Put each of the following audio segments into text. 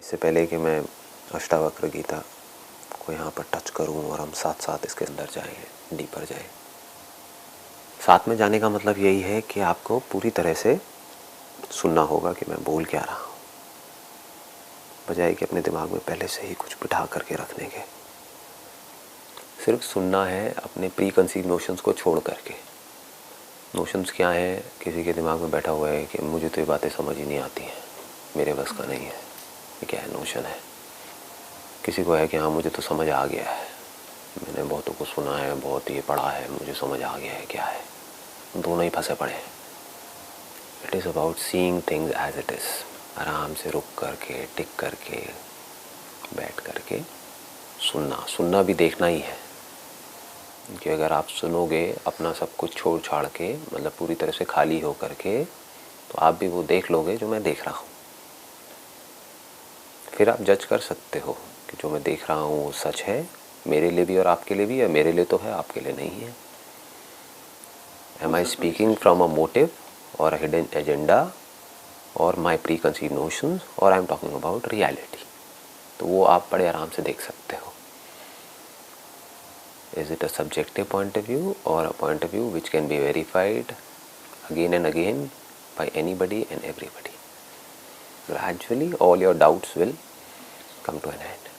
इससे पहले कि मैं अष्टावक्र गीता को यहाँ पर टच करूँ और हम साथ साथ इसके अंदर जाएंगे, डीपर जाएं। साथ में जाने का मतलब यही है कि आपको पूरी तरह से सुनना होगा कि मैं बोल क्या रहा हूँ, बजाय कि अपने दिमाग में पहले से ही कुछ बिठा करके रखने के। सिर्फ सुनना है अपने प्री कंसीव नोशंस को छोड़ करके। नोशंस क्या है? किसी के दिमाग में बैठा हुआ है कि मुझे तो ये बातें समझ ही नहीं आती हैं, मेरे बस का नहीं है। ये क्या है? नोशन है। किसी को है कि हाँ मुझे तो समझ आ गया है, मैंने बहुतों को सुना है, बहुत ये पढ़ा है, मुझे समझ आ गया है। क्या है? दोनों ही फंसे पड़े हैं। It is about seeing things as it is. आराम से रुक करके, टिक करके, बैठ करके सुनना भी देखना ही है। कि अगर आप सुनोगे अपना सब कुछ छोड़ छाड़ के, मतलब पूरी तरह से खाली हो करके, तो आप भी वो देख लोगे जो मैं देख रहा हूँ। फिर आप जज कर सकते हो कि जो मैं देख रहा हूँ वो सच है मेरे लिए भी और आपके लिए भी, या मेरे लिए तो है, आपके लिए नहीं है। Am I speaking from a motive or a hidden agenda और माई प्री कंसीव नोशंस, और I am talking about reality. तो वो आप बड़े आराम से देख सकते हो। Is it a subjective point of view और a point of view which can be verified again and again by anybody and everybody? Gradually all your doubts will come to an end,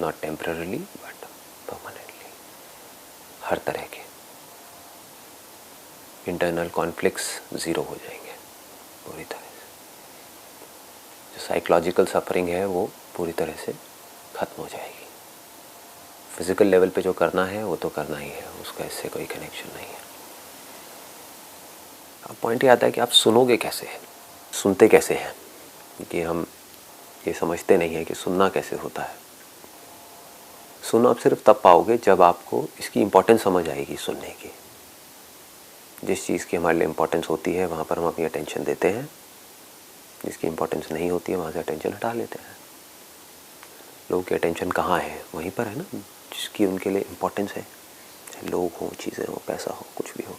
not temporarily but permanently. हर तरह के internal conflicts zero हो जाएंगे पूरी तरह से। जो psychological suffering है वो पूरी तरह से ख़त्म हो जाएगी। फिज़िकल लेवल पे जो करना है वो तो करना ही है, उसका इससे कोई कनेक्शन नहीं है। अब पॉइंट ये आता है कि आप सुनोगे कैसे, सुनते कैसे हैं। कि हम ये समझते नहीं है कि सुनना कैसे होता है। सुनो आप सिर्फ तब पाओगे जब आपको इसकी इम्पोर्टेंस समझ आएगी सुनने की। जिस चीज़ की हमारे लिए इम्पोर्टेंस होती है वहाँ पर हम अपनी अटेंशन देते हैं, जिसकी इम्पोर्टेंस नहीं होती है वहाँ से अटेंशन हटा लेते हैं। लोगों की अटेंशन कहाँ है? वहीं पर है ना, जिसकी उनके लिए इम्पोर्टेंस है, चाहे लोग हों, चीज़ें हों, पैसा हो, कुछ भी हो।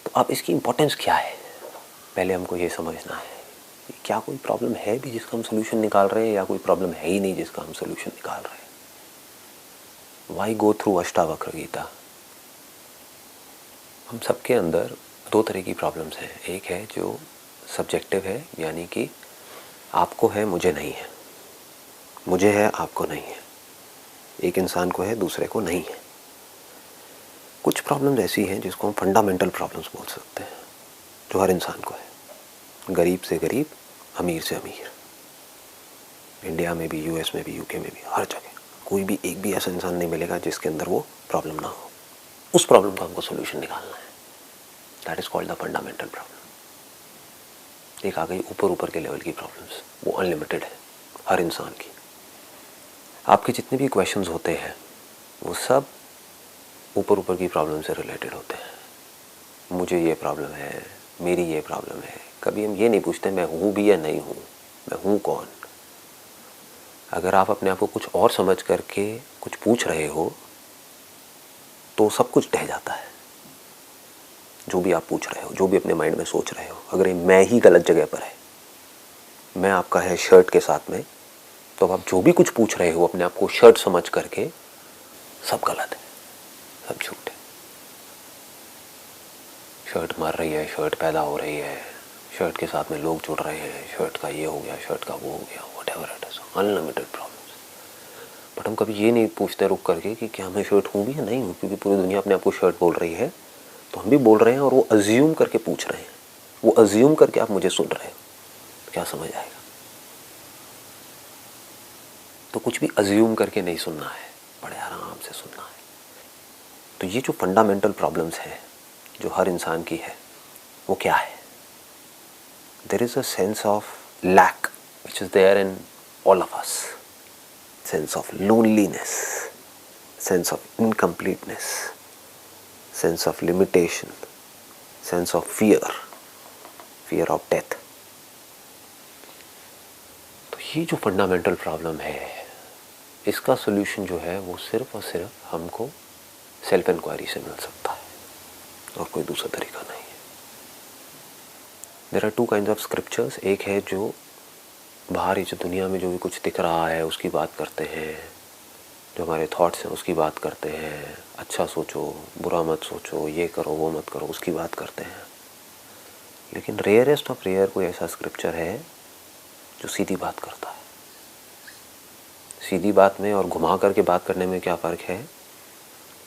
तो अब इसकी इम्पोर्टेंस क्या है, पहले हमको ये समझना है। क्या कोई प्रॉब्लम है भी जिसका हम सोल्यूशन निकाल रहे हैं, या कोई प्रॉब्लम है ही नहीं जिसका हम सोल्यूशन निकाल रहे हैं? Why go through Ashtavakra Gita? हम सबके अंदर दो तरह की प्रॉब्लम्स हैं। एक है जो सब्जेक्टिव है, यानी कि आपको है मुझे नहीं है, मुझे है आपको नहीं है, एक इंसान को है दूसरे को नहीं है। कुछ प्रॉब्लम्स ऐसी हैं जिसको हम फंडामेंटल प्रॉब्लम्स बोल सकते हैं, जो हर इंसान को है। गरीब से गरीब, अमीर से अमीर, इंडिया में भी, यूएस में भी, यूके में भी, हर जगह कोई भी एक भी ऐसा इंसान नहीं मिलेगा जिसके अंदर वो प्रॉब्लम ना हो। उस प्रॉब्लम का हमको सोल्यूशन निकालना है। That is called the fundamental problem. एक आ गई ऊपर ऊपर के लेवल की प्रॉब्लम्स, वो अनलिमिटेड है हर इंसान की। आपके जितने भी क्वेश्चंस होते हैं वो सब ऊपर ऊपर की प्रॉब्लम से रिलेटेड होते हैं। मुझे ये प्रॉब्लम है, मेरी ये प्रॉब्लम है। कभी हम ये नहीं पूछते मैं हूँ भी या नहीं हूँ, मैं हूँ कौन। अगर आप अपने आप को कुछ और समझ करके कुछ पूछ रहे हो तो सब कुछ ढह जाता है। जो भी आप पूछ रहे हो, जो भी अपने माइंड में सोच रहे हो, अगर ये मैं ही गलत जगह पर है, मैं आपका है शर्ट के साथ में, तो अब आप जो भी कुछ पूछ रहे हो अपने आप को शर्ट समझ करके, सब गलत है, सब झूठ है। शर्ट मर रही है, शर्ट पैदा हो रही है, शर्ट के साथ में लोग जुड़ रहे हैं, शर्ट का ये हो गया, शर्ट का वो हो गया, whatever it is, unlimited problems. But हम कभी ये नहीं पूछते रुक करके कि क्या मैं शर्ट हूँ भी या नहीं हूँ, क्योंकि पूरी दुनिया अपने आप को शर्ट बोल रही है, तो हम भी बोल रहे हैं और वो अज्यूम करके पूछ रहे हैं। वो अज्यूम करके आप मुझे सुन रहे हो, तो क्या समझ आएगा? तो कुछ भी अज्यूम करके नहीं सुनना है, बड़े आराम से सुनना है। तो ये जो फंडामेंटल प्रॉब्लम्स हैं जो हर इंसान की है, वो क्या है? There is a sense of lack which is there in all of us. Sense of loneliness, sense of incompleteness, sense of limitation, sense of fear, fear of death. तो ये जो फंडामेंटल प्रॉब्लम है, इसका सोल्यूशन जो है वो सिर्फ और सिर्फ हमको सेल्फ इंक्वायरी से मिल सकता है, और कोई दूसरा तरीका नहीं है। There are two kinds of scriptures. एक है जो बाहर ही जो दुनिया में जो भी कुछ दिख रहा है उसकी बात करते हैं, जो हमारे थॉट्स हैं उसकी बात करते हैं, अच्छा सोचो, बुरा मत सोचो, ये करो वो मत करो, उसकी बात करते हैं। लेकिन रेयरेस्ट ऑफ रेयर कोई ऐसा स्क्रिप्चर है जो सीधी बात करता है। सीधी बात में और घुमा करके बात करने में क्या फ़र्क है?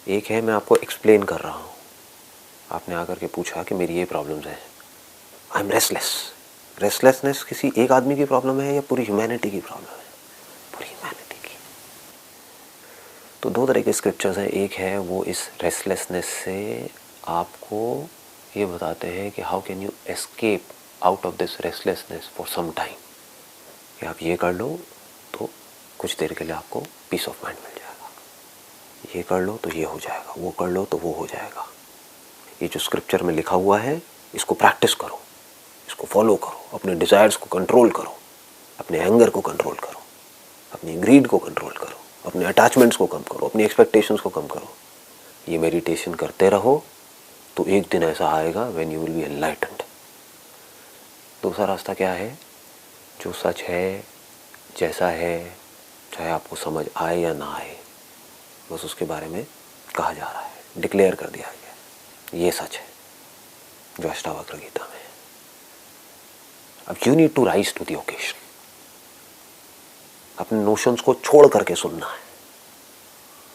एक है मैं आपको एक्सप्लेन कर रहा हूँ, आपने आकर के पूछा कि मेरी ये प्रॉब्लम्स हैं, आई एम रेस्टलेस। रेस्टलेसनेस किसी एक आदमी की प्रॉब्लम है या पूरी ह्यूमैनिटी की प्रॉब्लम है? पूरी ह्यूमैनिटी की। तो दो तरह के स्क्रिप्चर्स हैं। एक है वो इस रेस्टलेसनेस से आपको ये बताते हैं कि how can you escape out of this restlessness for some time, कि आप ये कर लो तो कुछ देर के लिए आपको पीस ऑफ माइंड मिल जाएगा, ये कर लो तो ये हो जाएगा, वो कर लो तो वो हो जाएगा। ये जो स्क्रिप्चर में लिखा हुआ है इसको प्रैक्टिस करो, इसको फॉलो करो, अपने डिज़ायर्स को कंट्रोल करो, अपने एंगर को कंट्रोल करो, अपनी ग्रीड को कंट्रोल करो, अपने अटैचमेंट्स को कम करो, अपनी एक्सपेक्टेशंस को कम करो। ये मेडिटेशन करते रहो तो एक दिन ऐसा आएगा when you will be enlightened. दूसरा रास्ता क्या है? जो सच है, जैसा है, चाहे आपको समझ आए या ना आए, बस उसके बारे में कहा जा रहा है, डिक्लेयर कर दिया गया, ये सच है जो अष्टावक्र गीता में है। अब you need to rise to the occasion. अपने नोशंस को छोड़ करके सुनना है।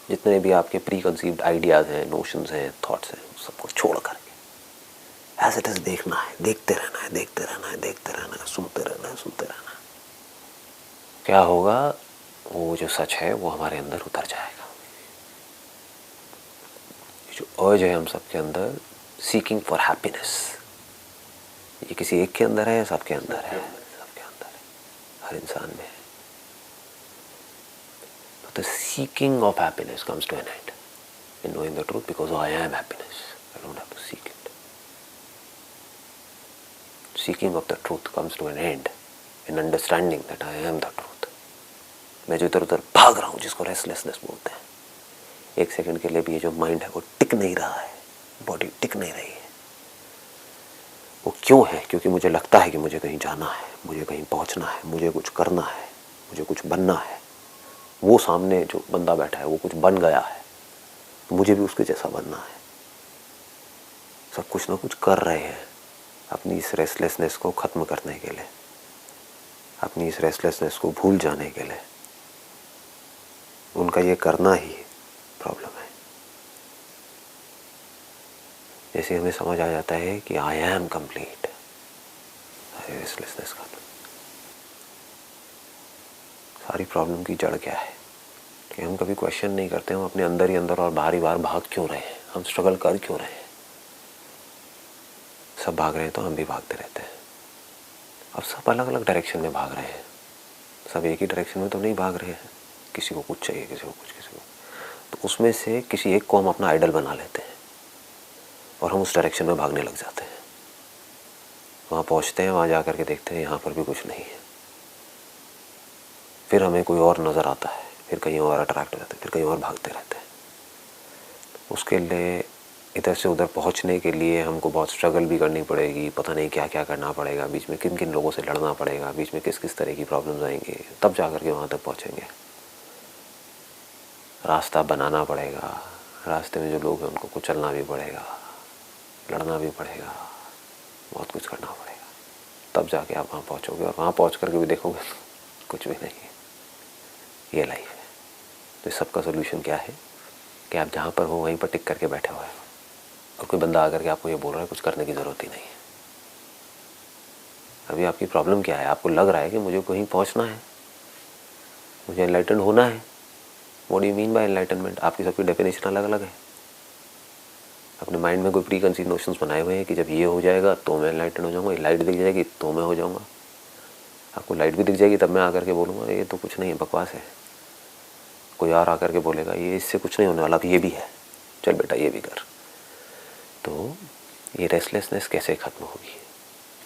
जितने भी आपके प्री कंसीव्ड आइडियाज़ हैं, नोशंस हैं, थॉट्स हैं, सबको छोड़ करके एज इट इज देखना है, देखते रहना है, देखते रहना है, देखते रहना है, सुनते रहना है, सुनते रहना है। क्या होगा? वो जो सच है वो हमारे अंदर उतर जाएगा। जो अर्ज है हम सबके अंदर, सीकिंग फॉर हैप्पीनेस, ये किसी एक के अंदर है या सबके अंदर है? सबके अंदर है, हर इंसान में है। The seeking of happiness comes to an end in knowing the truth, because I am happiness. I don't have to seek it. Seeking of the truth comes to an end in understanding that I am the truth. मैं जो इधर उधर भाग रहा हूँ, जिसको restlessness बोलते हैं, एक सेकंड के लिए भी ये जो माइंड है वो टिक नहीं रहा है, बॉडी टिक नहीं रही है। वो क्यों है? क्योंकि मुझे लगता है कि मुझे कहीं जाना है, मुझे कहीं पहुँचना है, मुझे कुछ करना है, मुझे कुछ बनना है। वो सामने जो बंदा बैठा है वो कुछ बन गया है, तो मुझे भी उसके जैसा बनना है। सब कुछ ना कुछ कर रहे हैं अपनी इस रेस्टलेसनेस को ख़त्म करने के लिए, अपनी इस रेस्टलेसनेस को भूल जाने के लिए। उनका ये करना ही प्रॉब्लम है। जैसे हमें समझ आ जाता है कि आई एम कंप्लीट, रेस्टलेसनेस खत्म। सारी प्रॉब्लम की जड़ क्या है कि हम कभी क्वेश्चन नहीं करते, हम अपने अंदर ही अंदर और बाहर ही बाहर भाग क्यों रहे हैं, हम स्ट्रगल कर क्यों रहे हैं। सब भाग रहे हैं तो हम भी भागते रहते हैं। अब सब अलग अलग डायरेक्शन में भाग रहे हैं, सब एक ही डायरेक्शन में तो नहीं भाग रहे हैं। किसी को कुछ चाहिए, किसी को कुछ, किसी को, तो उसमें से किसी एक को हम अपना आइडल बना लेते हैं और हम उस डायरेक्शन में भागने लग जाते हैं। वहाँ पहुँचते हैं, वहाँ जा कर के देखते हैं यहाँ पर भी कुछ नहीं है। फिर हमें कोई और नज़र आता है, फिर कहीं और अट्रैक्ट हो जाते हैं, फिर कहीं और भागते रहते हैं। उसके लिए इधर से उधर पहुंचने के लिए हमको बहुत स्ट्रगल भी करनी पड़ेगी, पता नहीं क्या क्या करना पड़ेगा, बीच में किन किन लोगों से लड़ना पड़ेगा, बीच में किस किस तरह की प्रॉब्लम्स आएंगी, तब जा कर के वहाँ तक पहुँचेंगे। रास्ता बनाना पड़ेगा, रास्ते में जो लोग हैं उनको कुचलना भी पड़ेगा, लड़ना भी पड़ेगा, बहुत कुछ करना पड़ेगा, तब जाके आप वहाँ पहुँचोगे। और वहाँ पहुँच कर के भी देखोगे कुछ भी नहीं है। ये लाइफ है। तो इस सब का सोल्यूशन क्या है कि आप जहाँ पर हो वहीं पर टिक करके बैठे हुए हैं और कोई बंदा आकर के आपको ये बोल रहा है कुछ करने की ज़रूरत ही नहीं है। अभी आपकी प्रॉब्लम क्या है? आपको लग रहा है कि मुझे कहीं पहुँचना है, मुझे एनलाइटेंड होना है। What do you mean by enlightenment? आपकी सबकी डेफिनेशन अलग अलग है। अपने माइंड में कोई प्री कंसीव नोशंस बनाए हुए हैं कि जब ये हो जाएगा तो मैं एनलाइटेंड हो जाऊँगा, ये लाइट दिख जाएगी तो मैं हो जाऊँगा। आपको लाइट भी दिख जाएगी तब मैं आकर के बोलूँगा ये तो कुछ नहीं है, बकवास है। कोई और आकर के बोलेगा ये इससे कुछ नहीं होने वाला, अब ये भी है, चल बेटा ये भी कर। तो ये रेस्टलेसनेस कैसे ख़त्म होगी?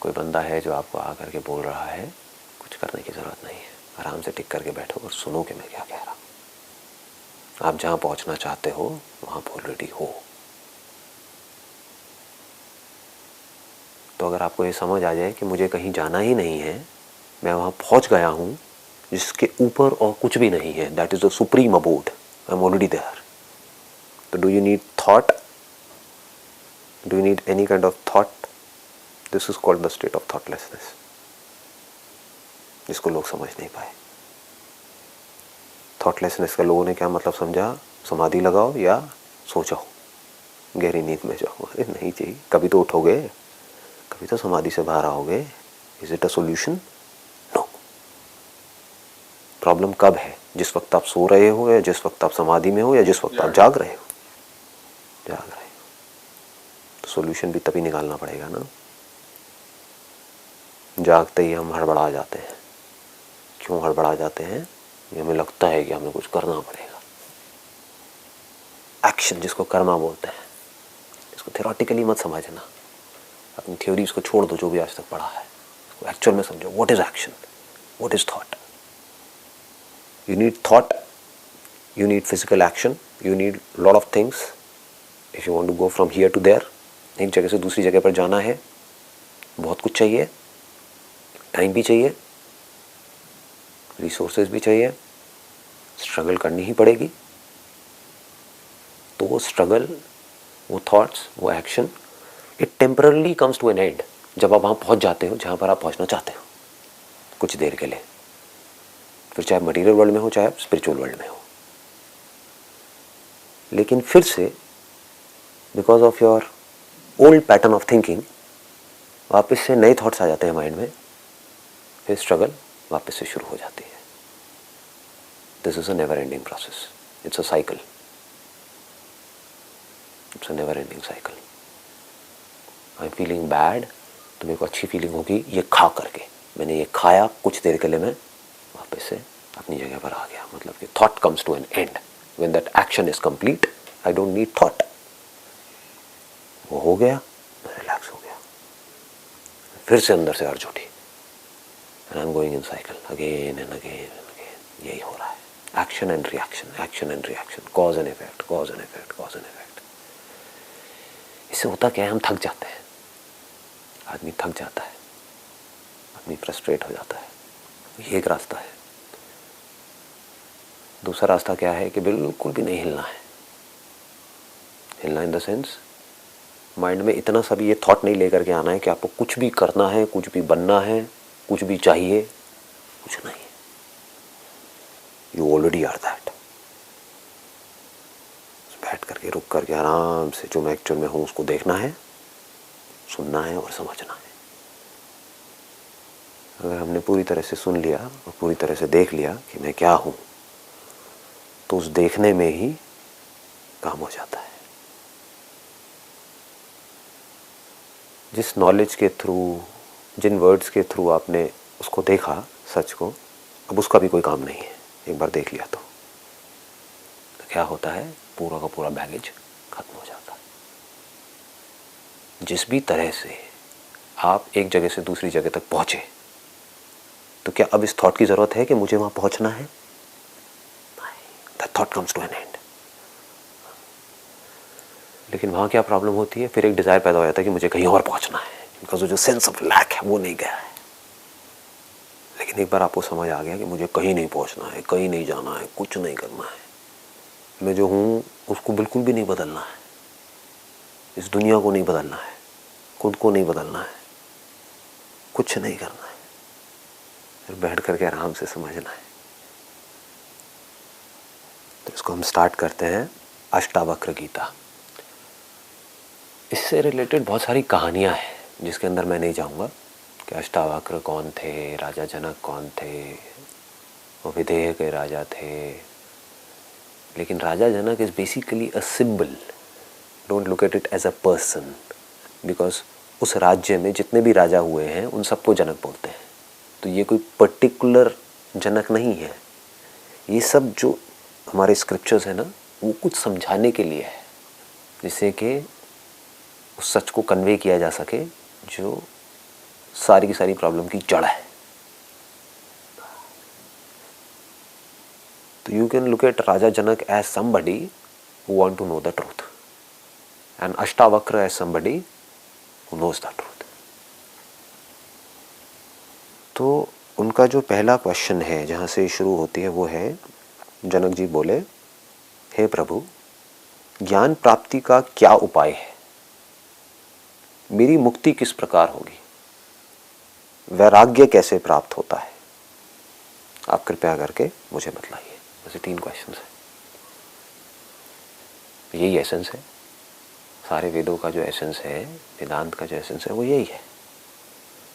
कोई बंदा है जो आपको आकर के बोल रहा है कुछ करने की ज़रूरत नहीं है, आराम से टिक करके बैठो और सुनो कि मैं क्या कह रहा हूँ। आप जहाँ पहुँचना चाहते हो वहाँ ऑलरेडी हो। तो अगर आपको ये समझ आ जाए कि मुझे कहीं जाना ही नहीं है, मैं वहाँ पहुँच गया हूँ जिसके ऊपर और कुछ भी नहीं है. That is the supreme abode. I am already there. तो do you need thought? Do you need any kind of thought? This is called the state of thoughtlessness, जिसको लोग समझ नहीं पाए. थॉटलेसनेस का लोगों ने क्या मतलब समझा? समाधि लगाओ या सो जाओ, गहरी नींद में जाओ. अरे नहीं चाहिए. कभी तो उठोगे, कभी तो समाधि से बाहर आओगे. Is it a solution? No. Problem कब है? जिस वक्त आप सो रहे हो, या जिस वक्त आप समाधि में हो, या जिस वक्त आप जाग रहे हो. जाग रहे हो तो सोल्यूशन भी तभी निकालना पड़ेगा ना. जागते ही हम हड़बड़ा जाते हैं. क्यों हड़बड़ा जाते हैं? ये हमें लगता है कि हमें कुछ करना पड़ेगा. एक्शन जिसको करना बोलते हैं. इसको थ्योरेटिकली मत समझना. अपनी थ्योरीज को छोड़ दो जो भी आज तक पढ़ा है. इसको एक्चुअल में समझो. What is action? What is thought? You need thought, you need physical action, you need lot of things. if you want to go from here to there, एक जगह से दूसरी जगह पर जाना है, बहुत कुछ चाहिए. टाइम भी चाहिए, रिसोर्सेज भी चाहिए, स्ट्रगल करनी ही पड़ेगी. तो वो स्ट्रगल, वो थॉट्स, वो action, it temporarily comes to an end जब आप वहाँ पहुँच जाते हो जहाँ पर आप पहुँचना चाहते हो, कुछ देर के लिए. फिर चाहे मटीरियल वर्ल्ड में हो, चाहे स्पिरिचुअल वर्ल्ड में हो. लेकिन फिर से because of your old pattern of thinking वापस से नए थॉट्स आ जाते हैं माइंड में. फिर स्ट्रगल वापस से शुरू हो जाती है. This is a never ending process. It's a cycle. It's a never ending cycle. I am feeling bad, तो मेरे को अच्छी फीलिंग होगी ये खा करके. मैंने ये खाया, कुछ देर के लिए मैं वापस से अपनी जगह पर आ गया. मतलब कि thought comes to an end. When that action is complete, I don't need thought. वो हो गया, मैं रिलैक्स हो गया. फिर से अंदर से अर्ज उठी. And I'm going in cycle again and again and again. यही हो रहा है. Action and reaction, action and reaction, cause and effect, cause and effect, cause and effect. इससे होता क्या है? हम थक जाते हैं. आदमी थक जाता है, आदमी फ्रस्ट्रेट हो जाता है. ये एक रास्ता है. दूसरा रास्ता क्या है कि बिल्कुल भी नहीं हिलना है. हिलना इन द सेंस, माइंड में इतना सा भी ये थॉट नहीं लेकर के आना है कि आपको कुछ भी करना है, कुछ भी बनना है, कुछ भी चाहिए. कुछ नहीं. You already are that. बैठ करके, रुक करके आराम से जो मैं एक्चुअल में हूँ उसको देखना है, सुनना है और समझना है. अगर हमने पूरी तरह से सुन लिया और पूरी तरह से देख लिया कि मैं क्या हूँ, तो उस देखने में ही काम हो जाता है. जिस नॉलेज के थ्रू, जिन वर्ड्स के थ्रू आपने उसको देखा, सच को, अब उसका भी कोई काम नहीं है. एक बार देख लिया तो क्या होता है? पूरा का पूरा बैगेज खत्म हो जाता है. जिस भी तरह से आप एक जगह से दूसरी जगह तक पहुंचे, तो क्या अब इस थॉट की ज़रूरत है कि मुझे वहाँ पहुँचना है? That thought comes to an end. लेकिन वहाँ क्या प्रॉब्लम होती है? फिर एक डिज़ायर पैदा हो जाता है कि मुझे कहीं और पहुँचना है, बिकॉज वो जो सेंस ऑफ लैक है वो नहीं गया है. लेकिन एक बार आपको समझ आ गया कि मुझे कहीं नहीं पहुँचना है, कहीं नहीं जाना है, कुछ नहीं करना है, मैं जो हूँ उसको बिल्कुल भी नहीं बदलना है, इस दुनिया को नहीं बदलना है, खुद को नहीं बदलना है, कुछ नहीं करना है. फिर बैठ करके आराम से समझना है. तो इसको हम स्टार्ट करते हैं अष्टावक्र गीता. इससे रिलेटेड बहुत सारी कहानियाँ हैं जिसके अंदर मैं नहीं जाऊँगा कि अष्टावक्र कौन थे, राजा जनक कौन थे, वो विदेह के राजा थे. लेकिन राजा Janak is basically a symbol. Don't look at it as a person, because उस राज्य में जितने भी राजा हुए हैं उन सबको जनक बोलते हैं. तो ये कोई पर्टिकुलर जनक नहीं है. ये सब जो हमारे स्क्रिप्चर्स है ना, वो कुछ समझाने के लिए है, जिससे कि उस सच को कन्वे किया जा सके जो सारी की सारी प्रॉब्लम की जड़ है. तो you can look at Raja Janak as somebody who want to know the truth, and Ashtavakra as somebody who knows the truth. तो उनका जो पहला क्वेश्चन है जहाँ से शुरू होती है वो है, जनक जी बोले, हे प्रभु, ज्ञान प्राप्ति का क्या उपाय है? मेरी मुक्ति किस प्रकार होगी? वैराग्य कैसे प्राप्त होता है? आप कृपया करके मुझे बतलाइए। वैसे 3 क्वेश्चन है। यही एसेंस है सारे वेदों का। जो एसेंस है, वेदांत का जो एसेंस है वो यही है।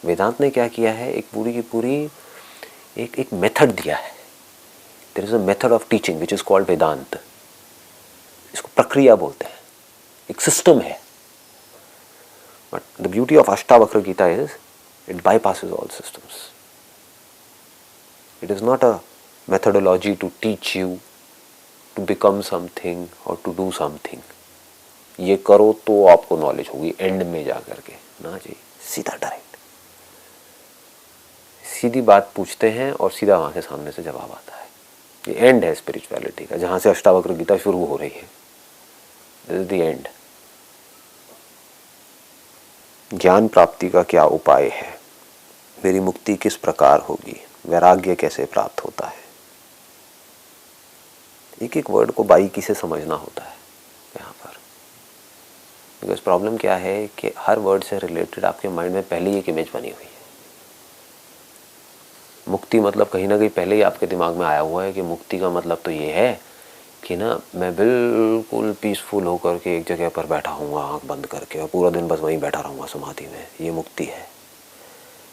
वेदांत ने क्या किया है, एक पूरी की पूरी एक मेथड दिया है। There is a method of teaching which is called Vedanta. इसको प्रक्रिया बोलते हैं, एक सिस्टम है। But the beauty of Ashtavakra Gita is it bypasses all systems. It is not a methodology to teach you to become something or to do something. ये करो तो आपको नॉलेज होगी एंड में जा करके, ना जी, सीधा डायरेक्ट सीधी बात पूछते हैं और सीधा वहां से सामने से जवाब आता है। ये एंड है स्पिरिचुअलिटी का, जहां से अष्टावक्र गीता शुरू हो रही है। This is the end. ज्ञान प्राप्ति का क्या उपाय है? मेरी मुक्ति किस प्रकार होगी? वैराग्य कैसे प्राप्त होता है? एक एक वर्ड को बारीकी से समझना होता है यहाँ पर। बिकॉज प्रॉब्लम क्या है कि हर वर्ड से रिलेटेड आपके माइंड में पहले ही एक इमेज बनी हुई है। मुक्ति मतलब कहीं ना कहीं पहले ही आपके दिमाग में आया हुआ है कि मुक्ति का मतलब तो ये है कि ना, मैं बिल्कुल पीसफुल होकर के एक जगह पर बैठा हूँगा आँख बंद करके और पूरा दिन बस वहीं बैठा रहूँगा समाधि में, ये मुक्ति है।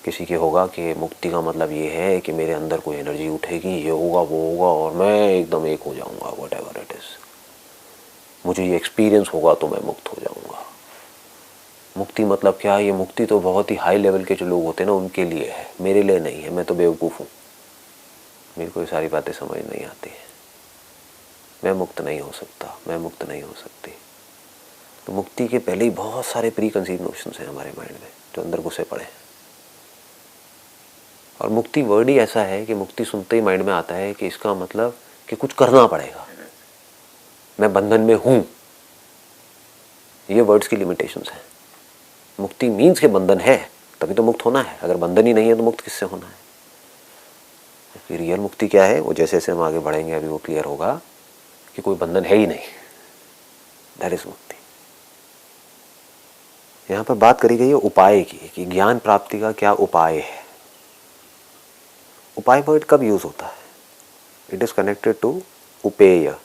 किसी के होगा कि मुक्ति का मतलब ये है कि मेरे अंदर कोई एनर्जी उठेगी, ये होगा वो होगा और मैं एकदम एक हो जाऊंगा, वट एवर इट इज, मुझे ये एक्सपीरियंस होगा तो मैं मुक्त हो जाऊंगा। मुक्ति मतलब क्या? ये मुक्ति तो बहुत ही हाई लेवल के जो लोग होते हैं ना उनके लिए है, मेरे लिए नहीं है। मैं तो बेवकूफ़ हूँ, मेरे को ये सारी बातें समझ नहीं आती है। मैं मुक्त नहीं हो सकता, मैं मुक्त नहीं हो सकती। तो मुक्ति के पहले ही बहुत सारे प्री कंसीव नोशंस हैं हमारे माइंड में जो अंदर घुसे पड़े हैं। और मुक्ति वर्ड ही ऐसा है कि मुक्ति सुनते ही माइंड में आता है कि इसका मतलब कि कुछ करना पड़ेगा, मैं बंधन में हूं। ये वर्ड्स की लिमिटेशंस हैं। मुक्ति मीन्स के बंधन है तभी तो मुक्त होना है, अगर बंधन ही नहीं है तो मुक्त किससे होना है? फिर रियल मुक्ति क्या है, वो जैसे जैसे हम आगे बढ़ेंगे अभी वो क्लियर होगा कि कोई बंधन है ही नहीं। दैट इज मुक्ति। यहाँ पर बात करी गई है उपाय की कि ज्ञान प्राप्ति का क्या उपाय है। उपाय वर्ड कब यूज होता है? इट इज कनेक्टेड टू उपेय।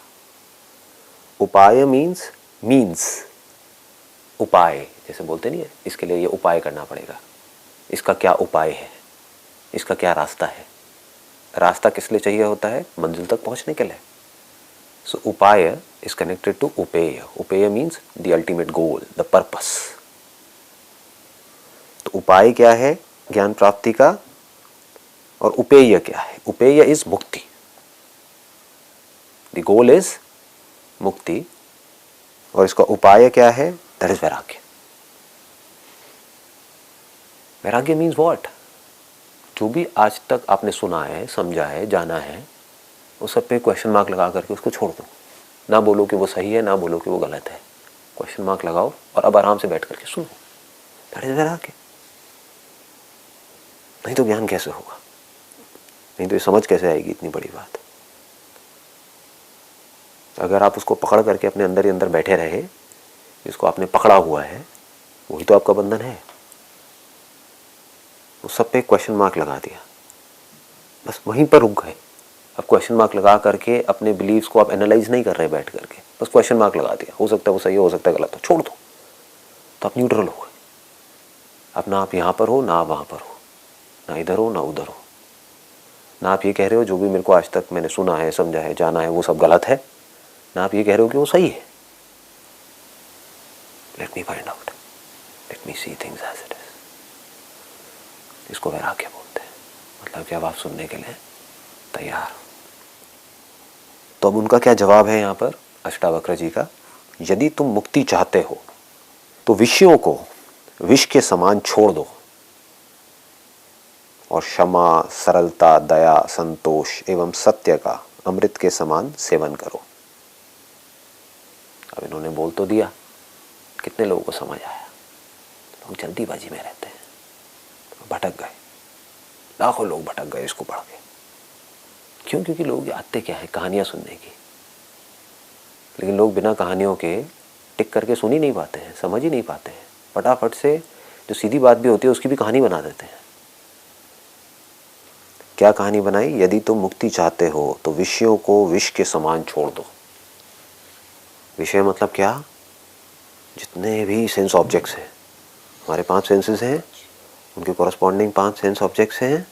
उपाय मीन्स उपाय, जैसे बोलते नहीं है, इसके लिए ये उपाय करना पड़ेगा, इसका क्या उपाय है, इसका क्या रास्ता है। रास्ता किस लिए चाहिए होता है? मंजिल तक पहुंचने के लिए। सो उपाय इज कनेक्टेड टू उपेय। उपेय means the ultimate goal, the purpose. तो उपाय क्या है ज्ञान प्राप्ति का और उपेय क्या है? उपेय इज मुक्ति, द गोल इज मुक्ति, और इसका उपाय क्या है? दैट इज वैराग्य। वैराग्य मीन्स व्हाट? जो भी आज तक आपने सुना है, समझा है, जाना है, उस सब पे क्वेश्चन मार्क लगा करके उसको छोड़ दो। ना बोलो कि वो सही है, ना बोलो कि वो गलत है, क्वेश्चन मार्क लगाओ और अब आराम से बैठ करके सुनो। दैट इज वैराग्य। नहीं तो ज्ञान कैसे होगा? नहीं तो ये समझ कैसे आएगी इतनी बड़ी बात? अगर आप उसको पकड़ करके अपने अंदर ही अंदर बैठे रहे, जिसको आपने पकड़ा हुआ है वही तो आपका बंधन है। उस सब पे क्वेश्चन मार्क लगा दिया, बस वहीं पर रुक गए। अब क्वेश्चन मार्क लगा करके अपने बिलीव्स को आप एनालाइज नहीं कर रहे बैठ करके, बस क्वेश्चन मार्क लगा दिया। हो सकता है वो सही हो सकता है गलत हो, छोड़ दो। तो आप न्यूट्रल हो गए। अब ना आप यहाँ पर हो ना आप वहाँ पर हो, ना इधर हो ना उधर हो। ना आप ये कह रहे हो जो भी मेरे को आज तक मैंने सुना है, समझा है, जाना है वो सब गलत है, ना आप ये कह रहे हो कि वो सही है। Let me find out, let me see things as it is. इसको वैराग्य बोलते हैं। मतलब कि अब आप सुनने के लिए तैयार। तो अब उनका क्या जवाब है यहाँ पर अष्टावक्र जी का? यदि तुम मुक्ति चाहते हो तो विषयों को विष के समान छोड़ दो और क्षमा, सरलता, दया, संतोष एवं सत्य का अमृत के समान सेवन करो। अब इन्होंने बोल तो दिया, कितने लोगों को समझ आया? लोग जल्दीबाजी में रहते हैं, भटक गए। लाखों लोग भटक गए इसको पढ़ के। क्यों? क्योंकि लोग आते क्या है, कहानियाँ सुनने की। लेकिन लोग बिना कहानियों के टिक करके सुन ही नहीं पाते हैं, समझ ही नहीं पाते हैं। फटाफट से जो सीधी बात भी होती है उसकी भी कहानी बना देते हैं। क्या कहानी बनाई? यदि तुम मुक्ति चाहते हो तो विषयों को विष के समान छोड़ दो। विषय मतलब क्या? जितने भी सेंस ऑब्जेक्ट्स हैं, हमारे 5 सेंसेस हैं, उनके कॉरस्पॉन्डिंग 5 सेंस ऑब्जेक्ट्स हैं,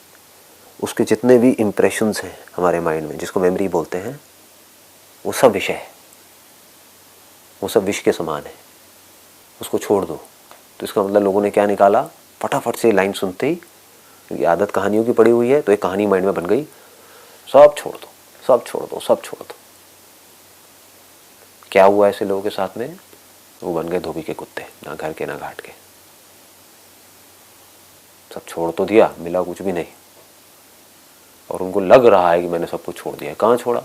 उसके जितने भी इम्प्रेशंस हैं हमारे माइंड में, जिसको मेमोरी बोलते हैं, वो सब विषय है, वो सब विष के समान है, उसको छोड़ दो। तो इसका मतलब लोगों ने क्या निकाला? फटाफट से लाइन सुनते ही, क्योंकि आदत कहानियों की पड़ी हुई है, तो एक कहानी माइंड में बन गई, सब छोड़ दो, सब छोड़ दो, सब छोड़ दो। क्या हुआ ऐसे लोगों के साथ में? वो बन गए धोबी के कुत्ते, ना घर के ना घाट के। सब छोड़ तो दिया, मिला कुछ भी नहीं, और उनको लग रहा है कि मैंने सब कुछ छोड़ दिया। कहाँ छोड़ा?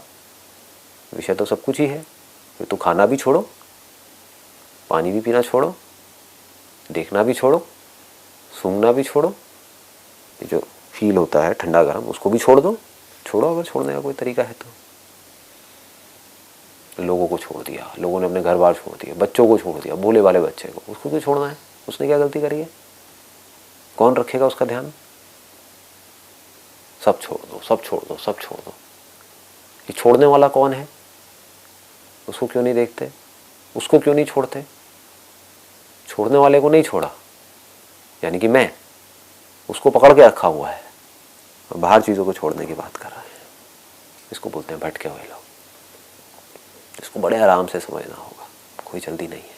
विषय तो सब कुछ ही है। फिर तो खाना भी छोड़ो, पानी भी पीना छोड़ो, देखना भी छोड़ो, सूंघना भी छोड़ो, ये जो फील होता है ठंडा गर्म, उसको भी छोड़ दो। छोड़ो, अगर छोड़ने का कोई तरीका है तो। लोगों को छोड़ दिया, लोगों ने अपने घर बार छोड़ दिया, बच्चों को छोड़ दिया, भोले वाले बच्चे को, उसको क्यों छोड़ना है? उसने क्या गलती करी है? कौन रखेगा उसका ध्यान? सब छोड़ दो, सब छोड़ दो, सब छोड़ दो। ये छोड़ने वाला कौन है? उसको क्यों नहीं देखते? उसको क्यों नहीं छोड़ते? छोड़ने वाले को नहीं छोड़ा, यानी कि मैं उसको पकड़ के रखा हुआ है, बाहर चीज़ों को छोड़ने की बात कर रहा है। इसको बोलते हैं भटके हुए लोग। इसको बड़े आराम से समझना होगा, कोई जल्दी नहीं है,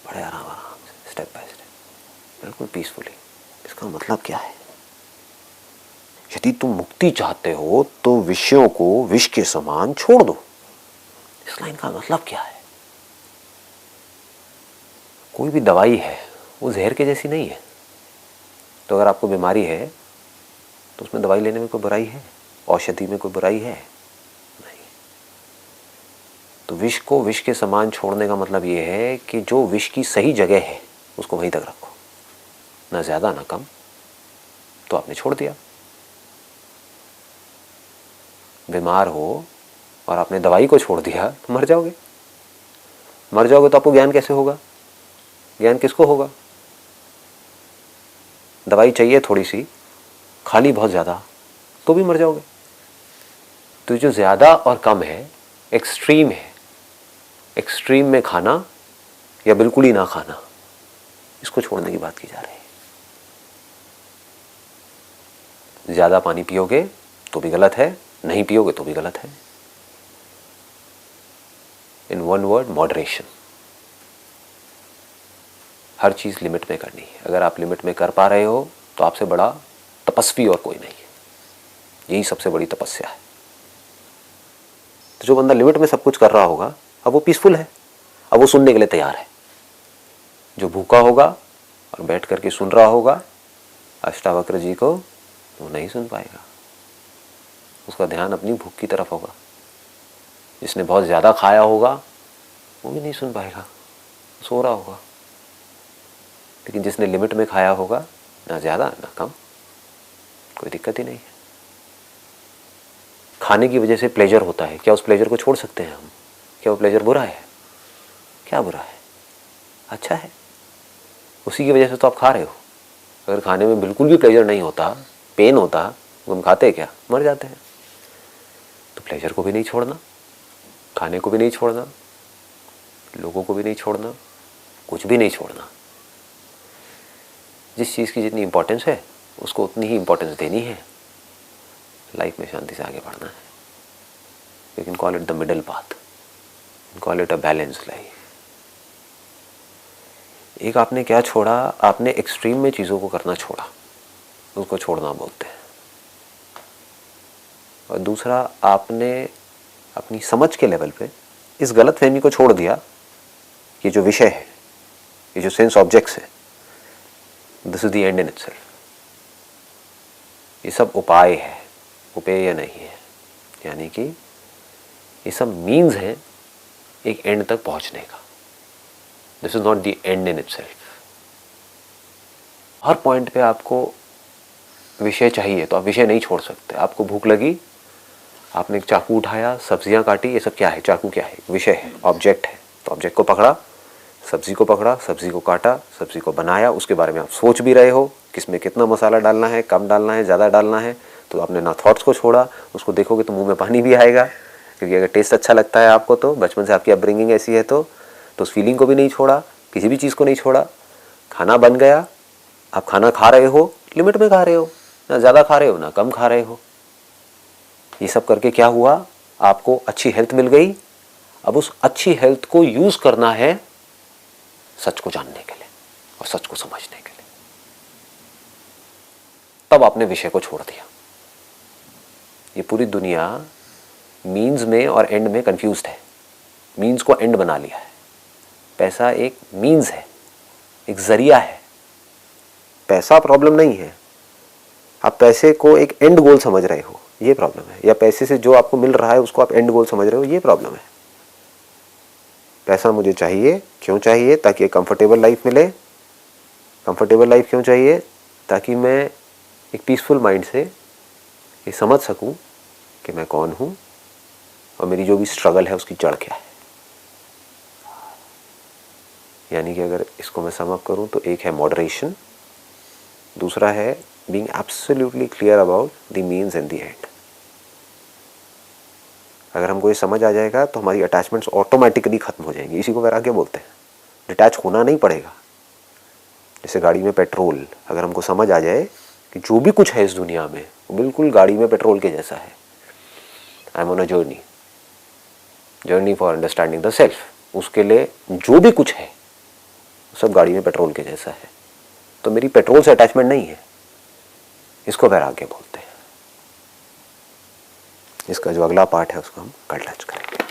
बड़े आराम आराम से, स्टेप बाय स्टेप, बिल्कुल पीसफुली। इसका मतलब क्या है? यदि तुम मुक्ति चाहते हो तो विषयों को विष के समान छोड़ दो। इस लाइन का मतलब क्या है? कोई भी दवाई है वो जहर के जैसी नहीं है। तो अगर आपको बीमारी है तो उसमें दवाई लेने में कोई बुराई है? औषधि में कोई बुराई है? नहीं। तो विष को विष के समान छोड़ने का मतलब ये है कि जो विष की सही जगह है उसको वहीं तक रखो, ना ज़्यादा ना कम। तो आपने छोड़ दिया। बीमार हो और आपने दवाई को छोड़ दिया तो मर जाओगे। मर जाओगे तो आपको ज्ञान कैसे होगा? ज्ञान किसको होगा? दवाई चाहिए थोड़ी सी, खा ली बहुत ज़्यादा, तो भी मर जाओगे। तो जो ज़्यादा और कम है, एक्सट्रीम है, एक्सट्रीम में खाना या बिल्कुल ही ना खाना, इसको छोड़ने की बात की जा रही है। ज़्यादा पानी पियोगे तो भी गलत है, नहीं पियोगे तो भी गलत है। In one word, moderation. Her cheese limit में करनी है। अगर आप लिमिट में कर पा रहे हो तो आपसे बड़ा तपस्वी और कोई नहीं है। यही सबसे बड़ी तपस्या है। तो जो बंदा लिमिट में सब कुछ कर रहा होगा, अब वो पीसफुल है, अब वो सुनने के लिए तैयार है। जो भूखा होगा और बैठ करके सुन रहा होगा अष्टावक्र जी को, वो नहीं सुन पाएगा। उसका ध्यान अपनी भूख की तरफ होगा। जिसने बहुत ज़्यादा खाया होगा वो भी नहीं सुन पाएगा, सो रहा होगा। लेकिन जिसने लिमिट में खाया होगा, ना ज़्यादा ना कम, कोई दिक्कत ही नहीं है। खाने की वजह से प्लेजर होता है, क्या उस प्लेजर को छोड़ सकते हैं हम? क्या वो प्लेजर बुरा है? क्या बुरा है? अच्छा है। उसी की वजह से तो आप खा रहे हो। अगर खाने में बिल्कुल भी प्लेजर नहीं होता, पेन होता, तो हम खाते क्या? मर जाते हैं। तो प्लेजर को भी नहीं छोड़ना, खाने को भी नहीं छोड़ना, लोगों को भी नहीं छोड़ना, कुछ भी नहीं छोड़ना। जिस चीज़ की जितनी इम्पोर्टेंस है उसको उतनी ही इम्पोर्टेंस देनी है। लाइफ में शांति से आगे बढ़ना है। You can call it the middle path, call it a balance life. एक आपने क्या छोड़ा? आपने एक्सट्रीम में चीज़ों को करना छोड़ा, उसको छोड़ना बोलते हैं। और दूसरा, आपने अपनी समझ के लेवल पे इस गलत फहमी को छोड़ दिया कि जो विषय है, ये जो सेंस ऑब्जेक्ट्स है, this is the and in itself. ये सब उपाय है, उपेय नहीं है। यानी कि ये सब मीन्स हैं एक एंड तक पहुंचने का। This is not the and in itself. Her point पे आपको विषय चाहिए तो आप विषय नहीं छोड़ सकते। आपको भूख लगी, आपने एक चाकू उठाया, सब्जियां काटी, ये सब क्या है? चाकू क्या है? विषय है, ऑब्जेक्ट है। तो ऑब्जेक्ट को पकड़ा, सब्जी को पकड़ा, सब्जी को काटा, सब्जी को बनाया, उसके बारे में आप सोच भी रहे हो किसमें कितना मसाला डालना है, कम डालना है, ज़्यादा डालना है। तो आपने ना थॉट्स को छोड़ा, उसको देखोगे तो मुंह में पानी भी आएगा, क्योंकि अगर टेस्ट अच्छा लगता है आपको, तो बचपन से आपकी अपब्रिंगिंग ऐसी है, तो उस फीलिंग को भी नहीं छोड़ा, किसी भी चीज़ को नहीं छोड़ा। खाना बन गया, आप खाना खा रहे हो, लिमिट में खा रहे हो, ना ज़्यादा खा रहे हो ना कम खा रहे हो। ये सब करके क्या हुआ? आपको अच्छी हेल्थ मिल गई। अब उस अच्छी हेल्थ को यूज़ करना है सच को जानने के लिए और सच को समझने के लिए। तब आपने विषय को छोड़ दिया। ये पूरी दुनिया मीन्स में और एंड में कंफ्यूज्ड है, मीन्स को एंड बना लिया है। पैसा एक मीन्स है, एक जरिया है। पैसा प्रॉब्लम नहीं है, आप पैसे को एक एंड गोल समझ रहे हो, ये प्रॉब्लम है। या पैसे से जो आपको मिल रहा है उसको आप एंड गोल समझ रहे हो, ये प्रॉब्लम है। पैसा मुझे चाहिए, क्यों चाहिए? ताकि एक कंफर्टेबल लाइफ मिले। कंफर्टेबल लाइफ क्यों चाहिए? ताकि मैं एक पीसफुल माइंड से ये समझ सकूं कि मैं कौन हूं और मेरी जो भी स्ट्रगल है उसकी जड़ क्या है। यानी कि अगर इसको मैं सम अप करूं तो एक है मॉडरेशन, दूसरा है being absolutely clear about the means and the end. अगर हमको ये समझ आ जाएगा तो हमारी अटैचमेंट्स ऑटोमेटिकली खत्म हो जाएंगी। इसी को वैराग्य बोलते हैं। डिटैच होना नहीं पड़ेगा। जैसे गाड़ी में पेट्रोल, अगर हमको समझ आ जाए कि जो भी कुछ है इस दुनिया में वो बिल्कुल गाड़ी में पेट्रोल के जैसा है, I am on a journey for understanding the self. उसके लिए जो भी कुछ है सब गाड़ी में पेट्रोल के जैसा है, तो मेरी पेट्रोल से अटैचमेंट नहीं है। इसको वैराग्य बोलते हैं। इसका जो अगला पार्ट है उसको हम कल टच करेंगे।